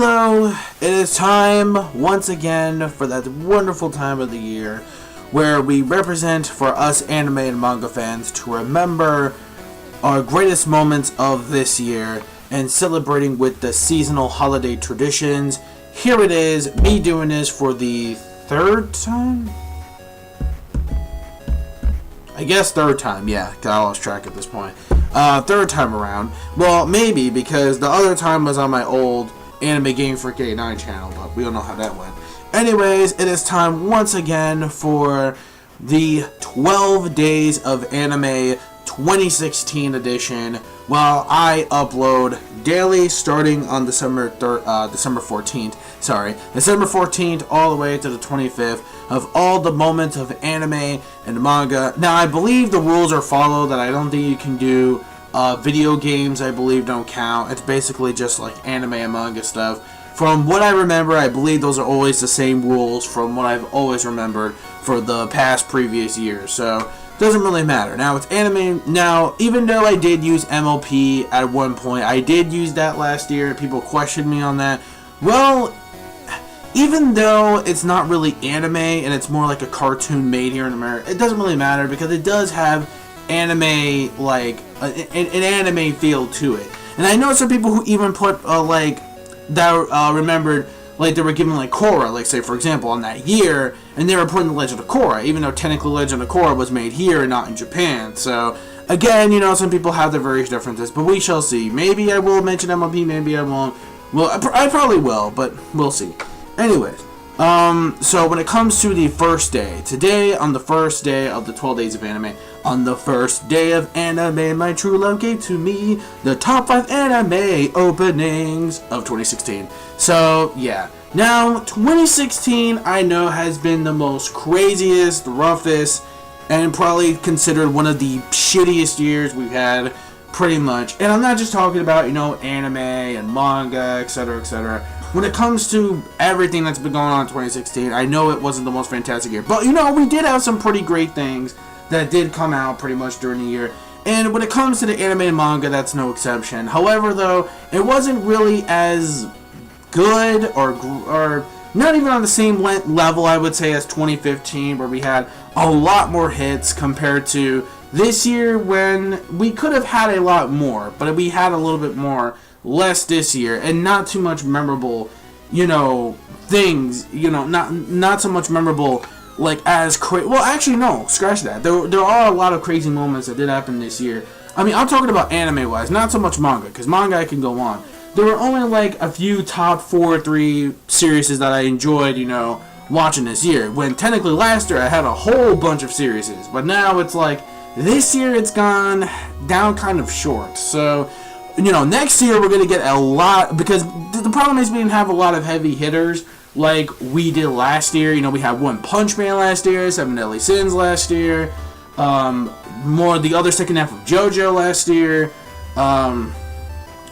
Hello, it is time once again for that wonderful time of the year where we represent for us anime and manga fans to remember our greatest moments of this year and celebrating with the seasonal holiday traditions. Here it is, me doing this for the third time? I guess third time, yeah, I lost track at this point. Third time around. Well, maybe, because the other time was on my old Anime Game Freak 89 channel, but we don't know how that went. Anyways, it is time once again for the 12 Days of Anime 2016 edition, while I upload daily starting on December 14th, all the way to the 25th, of all the moments of anime and manga. Now, I believe the rules are followed, that I don't think you can do video games, I believe, don't count. It's basically just like anime and manga stuff. From what I remember, I believe those are always the same rules from what I've always remembered for the past previous years. So, doesn't really matter. Now, it's anime. Now, even though I did use MLP at one point, I did use that last year. People questioned me on that. Well, even though it's not really anime and it's more like a cartoon made here in America, it doesn't really matter because it does have anime, like an anime feel to it. And I know some people who even put remembered, like, they were given like Korra, like, say for example, on that year, and they were putting the Legend of Korra, even though technically Legend of Korra was made here and not in Japan. So again, you know, some people have their various differences, but we shall see. Maybe I will mention MLP, maybe I won't. Well, I probably will, but we'll see. Anyways, so when it comes to the first day, today, on the first day of the 12 Days of Anime, on the first day of anime, my true love gave to me the top 5 anime openings of 2016. So, yeah. Now, 2016, I know, has been the most craziest, roughest, and probably considered one of the shittiest years we've had, pretty much. And I'm not just talking about, you know, anime and manga, etc., etc. When it comes to everything that's been going on in 2016, I know it wasn't the most fantastic year. But, you know, we did have some pretty great things that did come out pretty much during the year. And when it comes to the anime and manga, that's no exception. However, though, it wasn't really as good or not even on the same level, I would say, as 2015, where we had a lot more hits compared to this year, when we could have had a lot more, but we had a little bit more, less this year, and not too much memorable, you know, things, you know, not so much memorable, like, as crazy. Well, actually, no, scratch that. There are a lot of crazy moments that did happen this year. I mean, I'm talking about anime-wise, not so much manga, because manga I can go on. There were only, like, a few top 4-3 series that I enjoyed, you know, watching this year, when technically last year I had a whole bunch of series, but now it's like, this year it's gone down kind of short. So, you know, next year we're going to get a lot, because the problem is we didn't have a lot of heavy hitters like we did last year. You know, we had One Punch Man last year, Seven Deadly Sins last year, more the other second half of JOJO last year.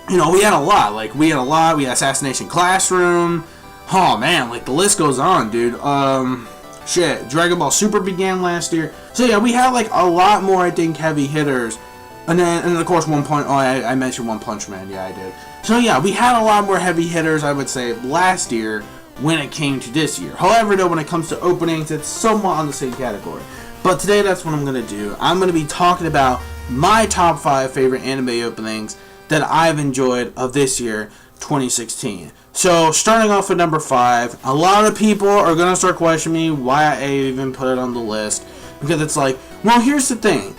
You know, we had a lot. We had Assassination Classroom. Oh man, like, the list goes on, dude. Shit, Dragon Ball Super began last year. So yeah, we had like a lot more, I think, heavy hitters. And then of course I mentioned One Punch Man, yeah I did. So yeah, we had a lot more heavy hitters, I would say, last year when it came to this year. However, though, when it comes to openings, it's somewhat on the same category. But today, that's what I'm going to do. I'm going to be talking about my top 5 favorite anime openings that I've enjoyed of this year, 2016. So, starting off with number 5, a lot of people are going to start questioning me why I even put it on the list. Because it's like, well, here's the thing.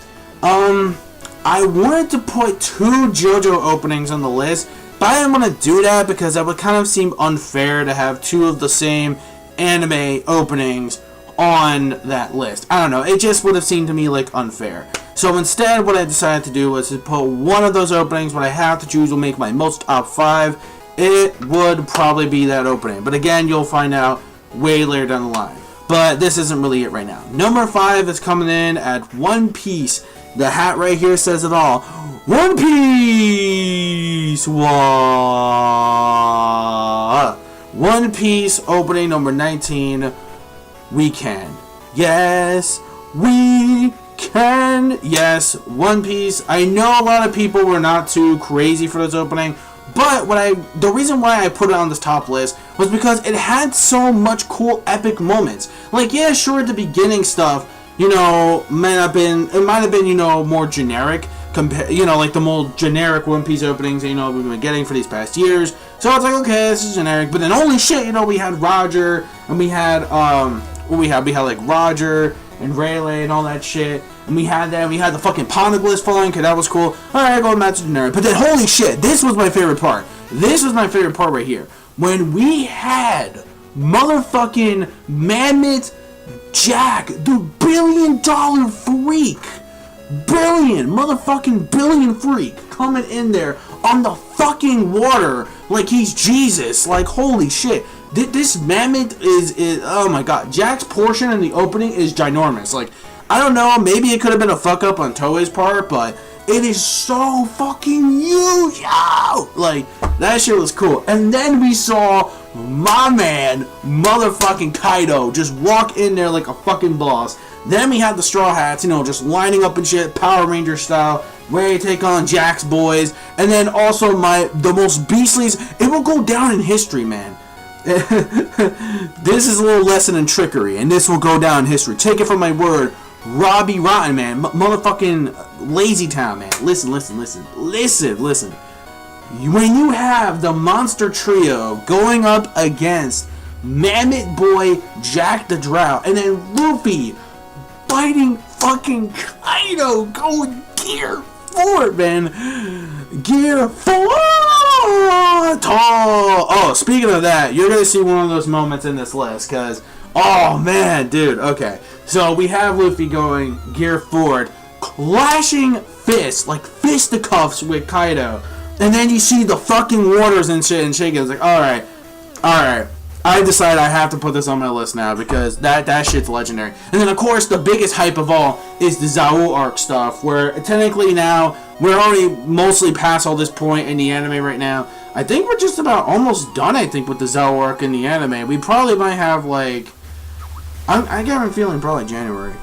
I wanted to put 2 JoJo openings on the list, but I didn't want to do that because that would kind of seem unfair to have 2 of the same anime openings on that list. I don't know, it just would have seemed to me like unfair. So instead, what I decided to do was to put one of those openings, what I have to choose will make my most top 5. It would probably be that opening. But again, you'll find out way later down the line. But this isn't really it right now. Number 5 is coming in at One Piece. The hat right here says it all. One Piece! One Piece opening number 19. We can. Yes, we can. Yes, One Piece. I know a lot of people were not too crazy for this opening. But the reason why I put it on this top list was because it had so much cool epic moments. Like, yeah, sure, the beginning stuff, you know, might have been, you know, more generic, you know, like the more generic One Piece openings, you know, we've been getting for these past years. So it's like, okay, this is generic. But then holy shit, you know, we had Roger, and we had, we had like Roger and Rayleigh and all that shit. And we had the fucking Poneglyphs falling, okay, that was cool. Alright, going back to generic. But then holy shit, this was my favorite part. This was my favorite part right here. When we had motherfucking Mammoth Jack, the billion-dollar freak. Motherfucking billion freak coming in there on the fucking water like he's Jesus. Like, holy shit. This mammoth is oh my god. Jack's portion in the opening is ginormous. Like, I don't know, maybe it could have been a fuck up on Toei's part, but it is so fucking huge. Yo! Like, that shit was cool. And then we saw my man, motherfucking Kaido, just walk in there like a fucking boss. Then we had the Straw Hats, you know, just lining up and shit, Power Ranger style, ready to take on Jack's boys. And then also the most beastlies. It will go down in history, man. This is a little lesson in trickery, and this will go down in history. Take it from my word. Robbie Rotten, man. Motherfucking Lazy Town, man. Listen. When you have the Monster Trio going up against Mammoth Boy, Jack the Drow, and then Luffy fighting fucking Kaido, going Gear 4, man. Gear 4! Oh, speaking of that, you're going to see one of those moments in this list, because, oh man, dude, okay. So we have Luffy going Gear Forward, clashing fists, like fisticuffs with Kaido. And then you see the fucking waters and shit and shaking. It's like, alright. I decided I have to put this on my list now because that shit's legendary. And then, of course, the biggest hype of all is the Zou arc stuff, where technically now we're already mostly past all this point in the anime right now. I think we're just about almost done, I think, with the Zou arc in the anime. We probably might have, like, I get a feeling probably January.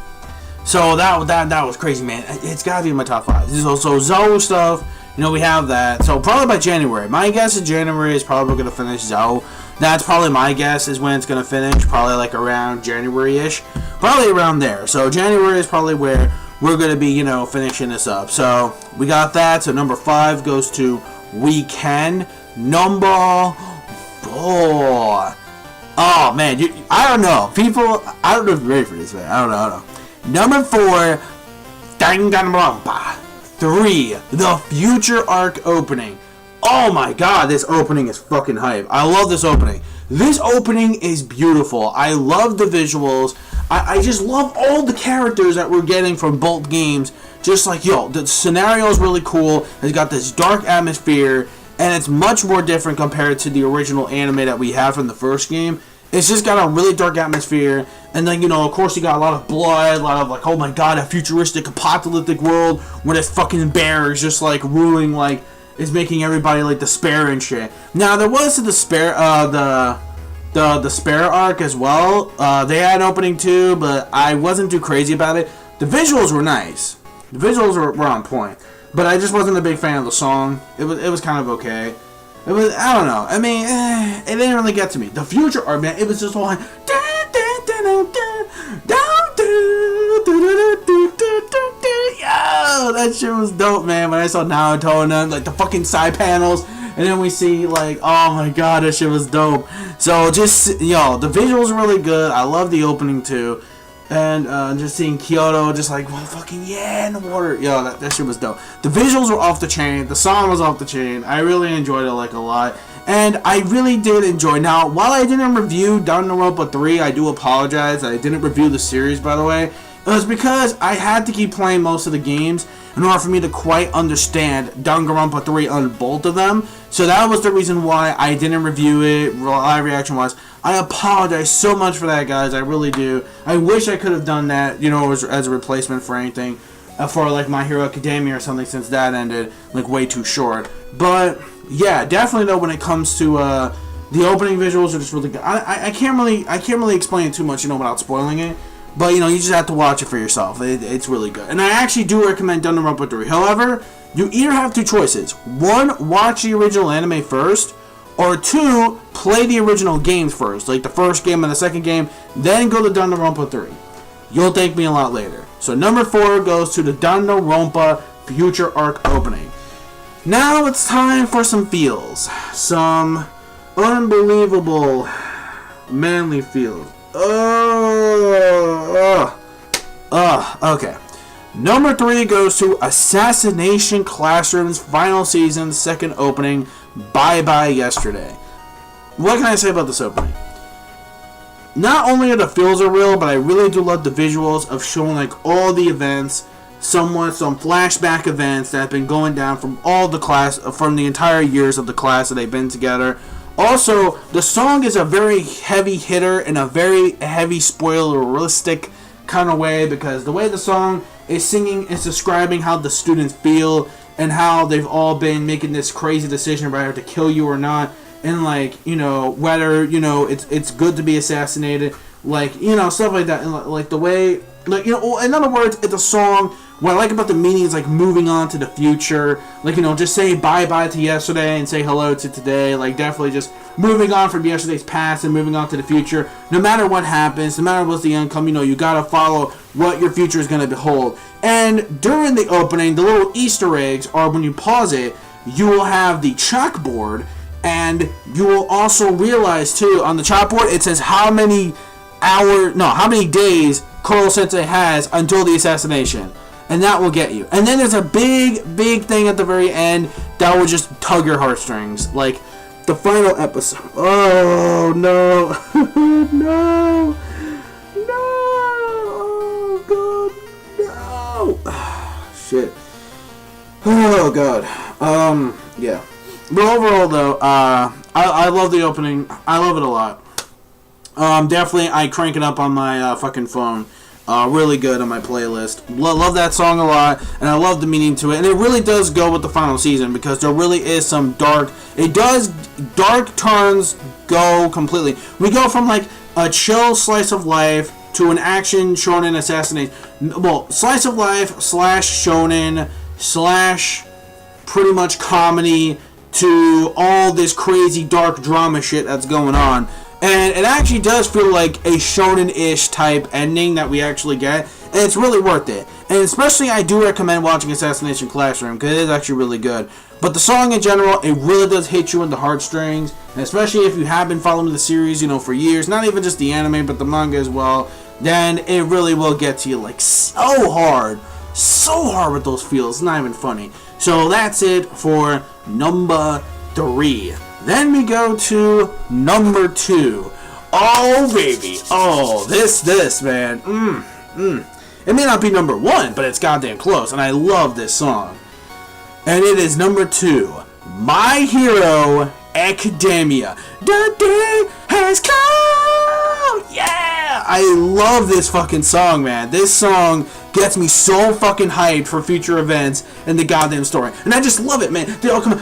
So that was crazy, man. It's gotta be in my top 5. So Zou stuff, you know, we have that. So probably by January. My guess is January is probably gonna finish Zou. That's probably my guess is when it's gonna finish. Probably like around January-ish. Probably around there. So January is probably where we're gonna be, you know, finishing this up. So we got that. So number 5 goes to Weekend. Number 4. Oh man, I don't know. People, I don't know if you're ready for this, man. I don't know. Number 4, Danganronpa 3, the Future Arc opening. Oh my god, this opening is fucking hype. I love this opening. This opening is beautiful. I love the visuals. I just love all the characters that we're getting from both games. Just like, yo, the scenario is really cool. It's got this dark atmosphere, and it's much more different compared to the original anime that we had from the first game. It's just got a really dark atmosphere, and then, you know, of course you got a lot of blood, a lot of like, oh my god, a futuristic apocalyptic world where this fucking bear is just like ruling, like, is making everybody like despair and shit. Now there was the despair, the despair arc as well. They had an opening too, but I wasn't too crazy about it. The visuals were nice. The visuals were on point, but I just wasn't a big fan of the song. It was kind of okay. It was, I don't know. I mean, it didn't really get to me. The Future Arc, man, it was just all like, yo, that shit was dope, man. When I saw Naruto and then, like, the fucking side panels, and then we see, like, oh my god, that shit was dope. So, just, yo, the visuals are really good. I love the opening, too. And, just seeing Kyoto, just like, well, fucking, yeah, in the water. Yo, that shit was dope. The visuals were off the chain. The song was off the chain. I really enjoyed it, like, a lot. And I really did enjoy. Now, while I didn't review Danganronpa 3, I do apologize. I didn't review the series, by the way. It was because I had to keep playing most of the games in order for me to quite understand Danganronpa 3 on both of them. So that was the reason why I didn't review it, live reaction was. I apologize so much for that, guys. I really do. I wish I could have done that, you know, as a replacement for anything. For, like, My Hero Academia or something, since that ended, like, way too short. But, yeah, definitely, though, when it comes to, the opening visuals are just really good. I can't really explain it too much, you know, without spoiling it. But, you know, you just have to watch it for yourself. It's really good. And I actually do recommend Danganronpa 3. However, You either have two choices. One, watch the original anime first, or two, play the original games first, like the first game and the second game, then go to Danganronpa 3. You'll thank me a lot later. So number 4 goes to the Danganronpa Future Arc opening. Now it's time for some feels. Some unbelievable manly feels. Okay. Number 3 goes to Assassination Classroom's final season, second opening, Bye Bye Yesterday. What can I say about this opening? Not only are the feels are real, but I really do love the visuals of showing like all the events, some flashback events that have been going down from all the class, from the entire years of the class that they've been together. Also, the song is a very heavy hitter in a very heavy spoileristic kind of way, because the way the song is singing is describing how the students feel and how they've all been making this crazy decision whether to kill you or not, and like, you know, whether, you know, it's good to be assassinated, like, you know, stuff like that. And like the way, like, you know, in other words, it's a song. What I like about the meaning is like moving on to the future, like, you know, just say bye-bye to yesterday and say hello to today, like definitely just moving on from yesterday's past and moving on to the future. No matter what happens, no matter what's the outcome, you know, you gotta follow what your future is gonna behold. And during the opening, the little Easter eggs are, when you pause it, you will have the chalkboard, and you will also realize too, on the chalkboard it says how many days Koro Sensei has until the assassination. And that will get you. And then there's a big thing at the very end that will just tug your heartstrings. Like, the final episode. Oh, no. No. No. Oh, God. No. Shit. Oh, God. Yeah. But overall, though, I love the opening. I love it a lot. Definitely, I crank it up on my fucking phone. Really good on my playlist. Love that song a lot, and I love the meaning to it. And it really does go with the final season, because there really is some dark turns go completely. We go from like a chill slice of life to an action shonen assassination. Well, slice of life slash shonen slash pretty much comedy to all this crazy dark drama shit that's going on. And it actually does feel like a shonen-ish type ending that we actually get. And it's really worth it. And especially, I do recommend watching Assassination Classroom, because it is actually really good. But the song in general, it really does hit you in the heartstrings. And especially if you have been following the series, you know, for years. Not even just the anime, but the manga as well. Then it really will get to you, like, so hard. So hard with those feels. It's not even funny. So that's it for number 3. Then we go to number 2. Oh, baby. Oh, this, man. It may not be number 1, but it's goddamn close. And I love this song. And it is number 2. My Hero Academia. The day has come! Yeah! I love this fucking song, man. This song gets me so fucking hyped for future events and the goddamn story. And I just love it, man. They all come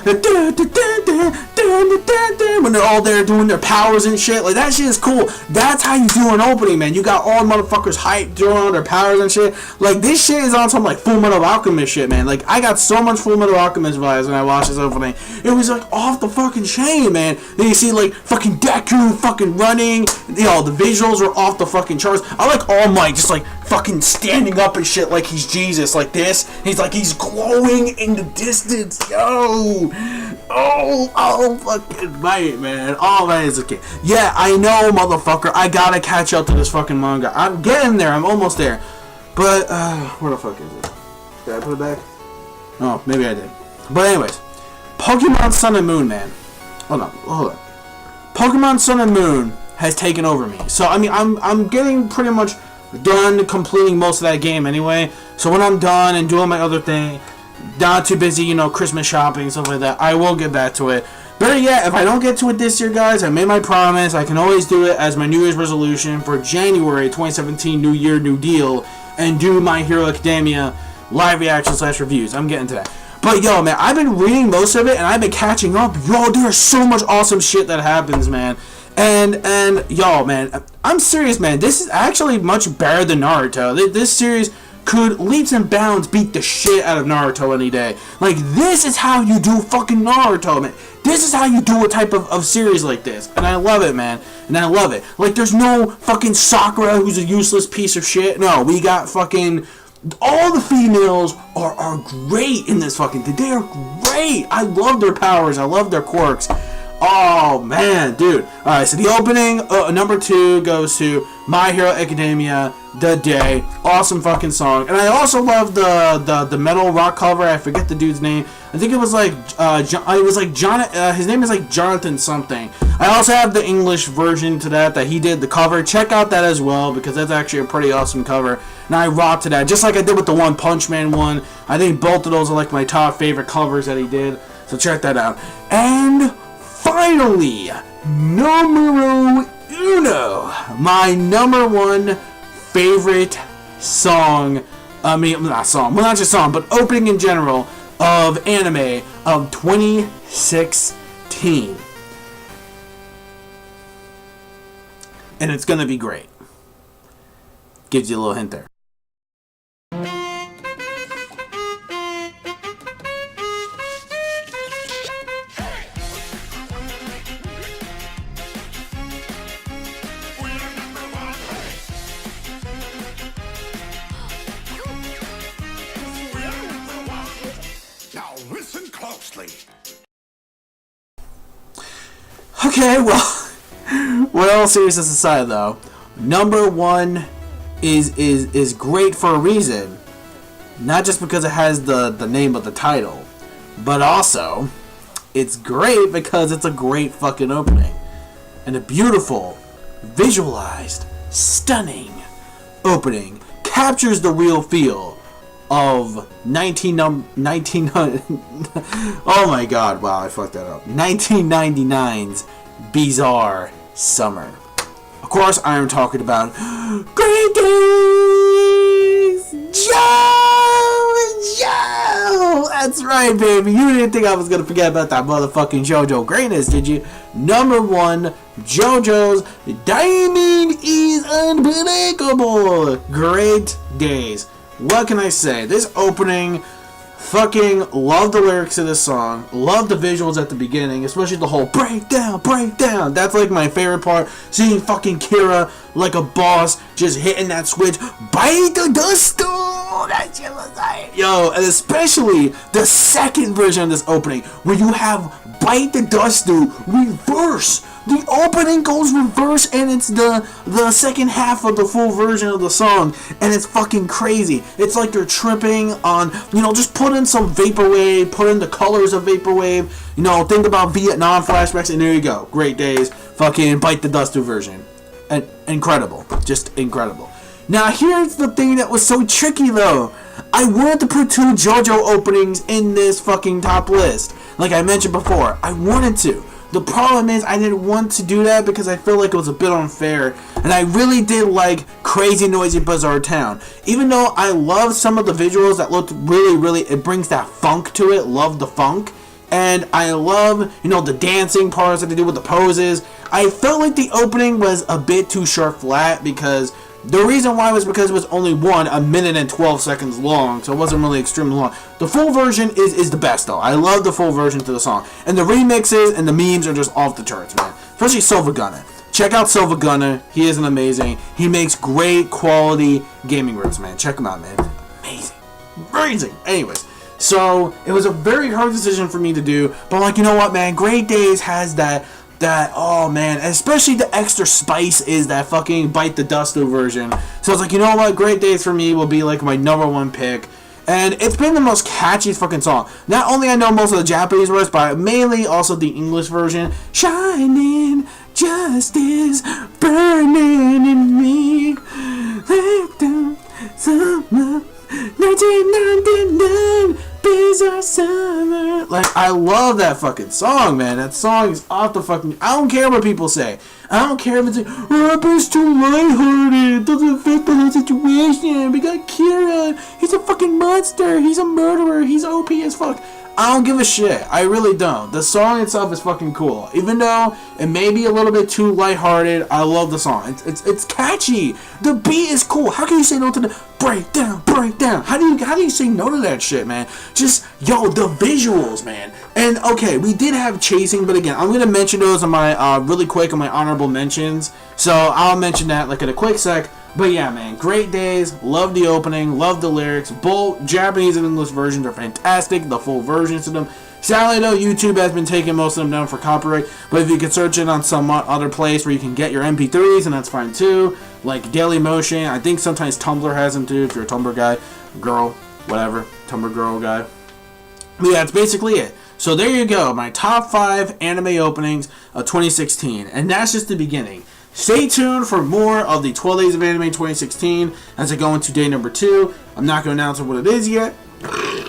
when they're all there doing their powers and shit. Like, that shit is cool. That's how you do an opening, man. You got all motherfuckers hyped doing all their powers and shit. Like, this shit is on some, like, Full Metal Alchemist shit, man. Like, I got so much Full Metal Alchemist vibes when I watched this opening. It was, like, off the fucking chain, man. Then you see, like, fucking Deku fucking running. You know, the visuals are off the fucking charts. I like All Might just, like, fucking standing up and shit like he's Jesus, like this. He's like, he's glowing in the distance. Yo. Oh, fucking Might, man. Oh, man, it's okay. Yeah, I know, motherfucker. I gotta catch up to this fucking manga. I'm getting there. I'm almost there. But, where the fuck is it? Did I put it back? Oh, maybe I did. But anyways, Pokemon Sun and Moon, man. Hold on. Pokemon Sun and Moon has taken over me. So, I mean, I'm getting pretty much done completing most of that game anyway. So when I'm done and doing my other thing, not too busy, you know, Christmas shopping, stuff like that, I will get back to it. Better yet, if I don't get to it this year, guys, I made my promise. I can always do it as my New Year's resolution for January 2017, New Year, New Deal, and do My Hero Academia live reaction / reviews. I'm getting to that. But, yo, man, I've been reading most of it, and I've been catching up. Yo, there's so much awesome shit that happens, man. And, yo, man, I'm serious, man. This is actually much better than Naruto. This series could leaps and bounds beat the shit out of Naruto any day. Like, this is how you do fucking Naruto, man. This is how you do a type of series like this. And I love it, man. And I love it. Like, there's no fucking Sakura who's a useless piece of shit. No, we got fucking... all the females are great in this fucking thing. They are great. I love their powers. I love their quirks. Oh, man, dude. Alright, so the opening, number 2, goes to My Hero Academia, The Day. Awesome fucking song. And I also love the metal rock cover. I forget the dude's name. I think it was like, his name is like Jonathan something. I also have the English version to that he did the cover. Check out that as well, because that's actually a pretty awesome cover. And I rock to that, just like I did with the One Punch Man one. I think both of those are like my top favorite covers that he did. So check that out. And... finally, numero uno, my number 1 favorite song, not just song, but opening in general of anime of 2016. And it's gonna be great. Gives you a little hint there. Okay, well, seriousness aside though, number 1 is great for a reason. Not just because it has the name of the title, but also it's great because it's a great fucking opening. And a beautiful, visualized, stunning opening captures the real feel of 1999's Bizarre Summer. Of course, I am talking about Great Days! Joe! That's right, baby. You didn't think I was gonna forget about that motherfucking JoJo greatness, did you? Number 1, JoJo's Diamond is Unbreakable! Great Days. What can I say? This opening, fucking love the lyrics of this song. Love the visuals at the beginning, especially the whole breakdown, breakdown. That's like my favorite part. Seeing fucking Kira like a boss, just hitting that switch. Bite the dust. That shit was like, yo, and especially the second version of this opening, where you have Bite the Dust reverse. The opening goes reverse, and it's the second half of the full version of the song, and it's fucking crazy. It's like they're tripping on, just put in some vaporwave, put in the colors of vaporwave, think about Vietnam flashbacks, and there you go. Great Days, fucking Bite the Dust version. And incredible, just incredible. Now here's the thing that was so tricky though. I wanted to put 2 JoJo openings in this fucking top list. Like I mentioned before, I wanted to. The problem is I didn't want to do that because I feel like it was a bit unfair. And I really did like Crazy Noisy Bizarre Town. Even though I love some of the visuals that looked really, it brings that funk to it. Love the funk. And I love, the dancing parts that they do with the poses. I felt like the opening was a bit too short flat because the reason why was because it was only 1 minute and 12 seconds long, so it wasn't really extremely long. The full version is the best though. I love the full version to the song. And the remixes and the memes are just off the charts, man. Especially Silva Gunner. Check out Silva Gunner. He is amazing. He makes great quality gaming rips, man. Check him out, man. Amazing. Anyways, so it was a very hard decision for me to do, but like, you know what, man? Great Days has that, oh man, especially the extra spice is that fucking Bite the Dust version. So it's like, you know what, Great Days for me will be like my number 1 pick. And it's been the most catchy fucking song. Not only I know most of the Japanese words, but mainly also the English version. Shining justice burning in me. Let down summer 1999. Bizarre Summer. Like, I love that fucking song, man. That song is off the fucking... I don't care what people say. I don't care if it's like, rapper's too lighthearted. It doesn't fit the whole situation. We got Kira. He's a fucking monster. He's a murderer. He's OP as fuck. I don't give a shit. I really don't. The song itself is fucking cool. Even though it may be a little bit too lighthearted, I love the song. It's catchy. The beat is cool. How can you say no to the break down, break down? How do you say no to that shit, man? Just, yo, the visuals, man. And, okay, we did have Chasing, but again, I'm going to mention those on my, really quick on my honorable mentions. So, I'll mention that, like, in a quick sec. But yeah, man, great days. Love the opening. Love the lyrics. Both Japanese and English versions are fantastic. The full versions of them. Sadly, though, YouTube has been taking most of them down for copyright. But if you can search it on some other place where you can get your MP3s, and that's fine too. Like Dailymotion. I think sometimes Tumblr has them too. If you're a Tumblr guy, girl, whatever, Tumblr girl guy. But yeah, that's basically it. So there you go. My top 5 anime openings of 2016, and that's just the beginning. Stay tuned for more of the 12 Days of Anime 2016 as I go into day number 2. I'm not going to announce what it is yet.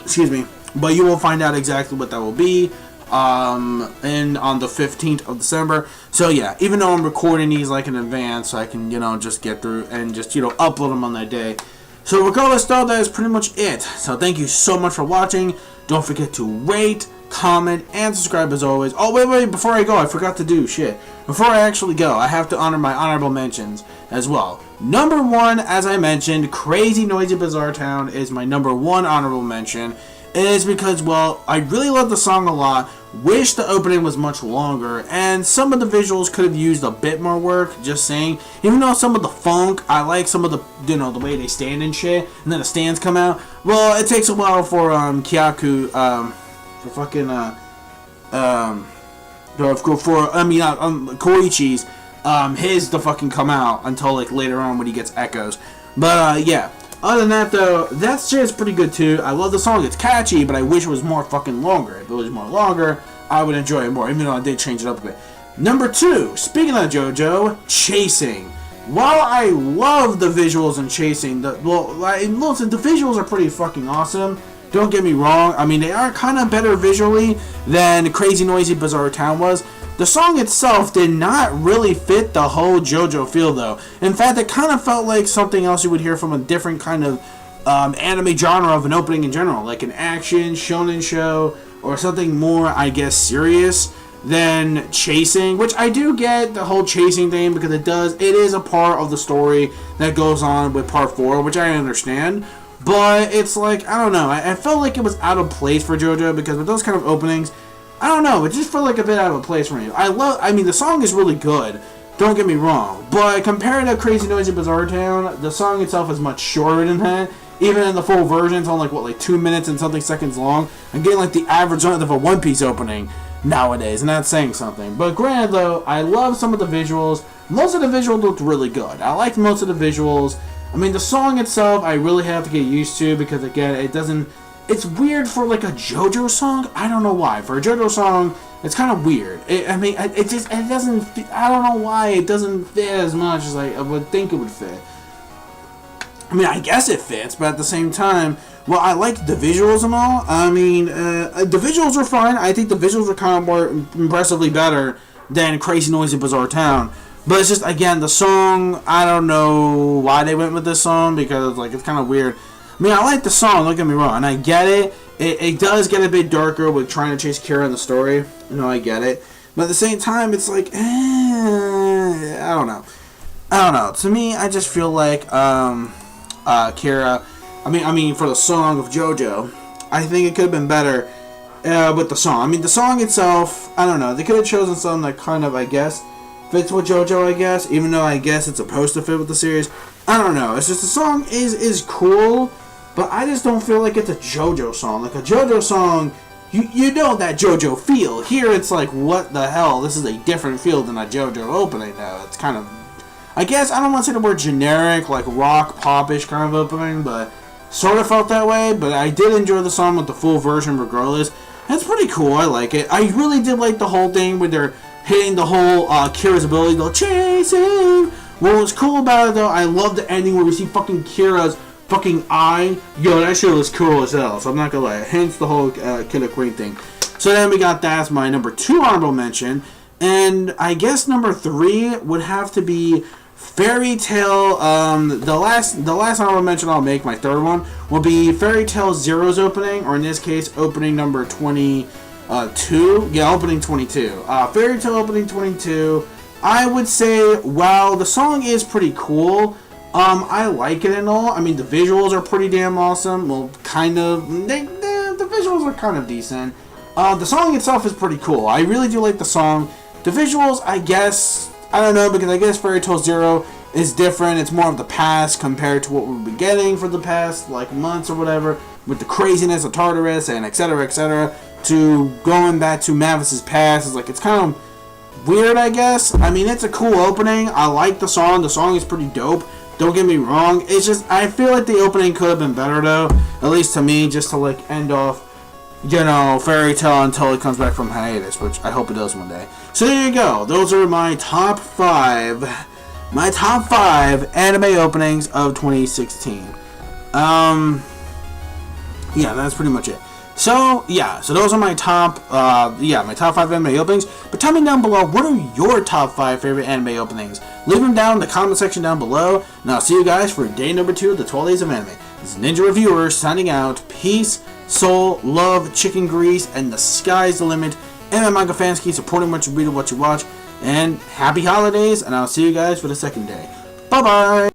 Excuse me. But you will find out exactly what that will be and on the 15th of December. So yeah, even though I'm recording these like in advance, so I can, just get through and just, upload them on that day. So regardless though, that is pretty much it. So thank you so much for watching. Don't forget to rate, comment, and subscribe as always. Oh, wait, before I go, I forgot to do shit. Before I actually go, I have to honor my honorable mentions as well. Number 1, as I mentioned, Crazy Noisy Bizarre Town is my number 1 honorable mention. It is because, well, I really love the song a lot, wish the opening was much longer, and some of the visuals could have used a bit more work, just saying. Even though some of the funk, I like some of the, the way they stand and shit, and then the stands come out. Well, it takes a while for, Kyaku, for fucking, Koichi's, his to fucking come out until, like, later on when he gets echoes. But, yeah. Other than that, though, that shit is pretty good, too. I love the song. It's catchy, but I wish it was more fucking longer. If it was more longer, I would enjoy it more, even though I did change it up a bit. Number 2, speaking of JoJo, Chasing. While I love the visuals in Chasing, the visuals are pretty fucking awesome. Don't get me wrong. I mean, they are kind of better visually than Crazy Noisy Bizarre Town was. The song itself did not really fit the whole JoJo feel, though. In fact, it kind of felt like something else you would hear from a different kind of anime genre of an opening in general, like an action, shonen show, or something more, I guess, serious than Chasing, which I do get the whole Chasing thing because it is a part of the story that goes on with part 4, which I understand. But it's like, I don't know, I felt like it was out of place for JoJo because with those kind of openings, I don't know, it just felt like a bit out of place for me. I mean, the song is really good, don't get me wrong, but compared to Crazy Noisy Bizarre Town, the song itself is much shorter than that. Even in the full version, it's only, like 2 minutes and something seconds long. I'm getting, like, the average length of a One Piece opening nowadays, and that's saying something. But granted, though, I love some of the visuals. Most of the visuals looked really good. I liked most of the visuals. I mean, the song itself, I really have to get used to, because, again, it's weird for, like, a JoJo song. I don't know why. For a JoJo song, it's kind of weird. It doesn't, I don't know why it doesn't fit as much as I would think it would fit. I mean, I guess it fits, but at the same time, well, I liked the visuals and all. I mean, the visuals were fine. I think the visuals were kind of more impressively better than Crazy Noisy Bizarre Town. But it's just, again, the song, I don't know why they went with this song, because, like, it's kind of weird. I mean, I like the song, don't get me wrong, and I get it. It does get a bit darker with trying to chase Kira in the story. I get it. But at the same time, it's like, I don't know. To me, I just feel like, Kira, I mean, for the song of JoJo, I think it could have been better, with the song. I mean, the song itself, I don't know. They could have chosen something that kind of, I guess, fits with JoJo, I guess, even though I guess it's supposed to fit with the series. I don't know. It's just the song is cool, but I just don't feel like it's a JoJo song. Like a JoJo song, you know that JoJo feel. Here it's like, what the hell? This is a different feel than a JoJo opening now. It's kind of, I guess, I don't want to say the word generic, like rock, pop-ish kind of opening, but sort of felt that way. But I did enjoy the song with the full version regardless. It's pretty cool. I like it. I really did like the whole thing where they're hitting the whole Kira's ability, the chasing. What was cool about it, though, I love the ending where we see fucking Kira's fucking eye. Yo, that shit was cool as hell, so I'm not gonna lie. Hence the whole Killer Queen thing. So then we got that as my number 2 honorable mention. And I guess number 3 would have to be Fairy Tail, the last honorable mention I'll make, my third one, will be Fairy Tail Zero's opening, or in this case, opening number 22. Yeah, opening 22. Fairy Tail opening 22. I would say, while the song is pretty cool, I like it and all. I mean, the visuals are pretty damn awesome. Well, kind of. The visuals are kind of decent. The song itself is pretty cool. I really do like the song. The visuals, I guess, I don't know, because I guess Fairy Tail Zero is different. It's more of the past compared to what we've been getting for the past, like, months or whatever, with the craziness of Tartarus and etc., to going back to Mavis's past. It's like, it's kind of weird, I guess. I mean, it's a cool opening. I like the song. The song is pretty dope. Don't get me wrong. It's just, I feel like the opening could have been better, though. At least to me, just to, like, end off, you know, Fairy Tail until it comes back from hiatus, which I hope it does one day. So there you go. Those are my top 5 anime openings of 2016. Yeah, that's pretty much it. So, yeah, so those are my top, my top 5 anime openings. But tell me down below, what are your top 5 favorite anime openings? Leave them down in the comment section down below. And I'll see you guys for day number 2 of the 12 Days of Anime. This is Ninja Reviewer signing out. Peace, soul, love, chicken grease, and the sky's the limit. And manga fans, keep supporting what you read and what you watch. And happy holidays, and I'll see you guys for the second day. Bye-bye!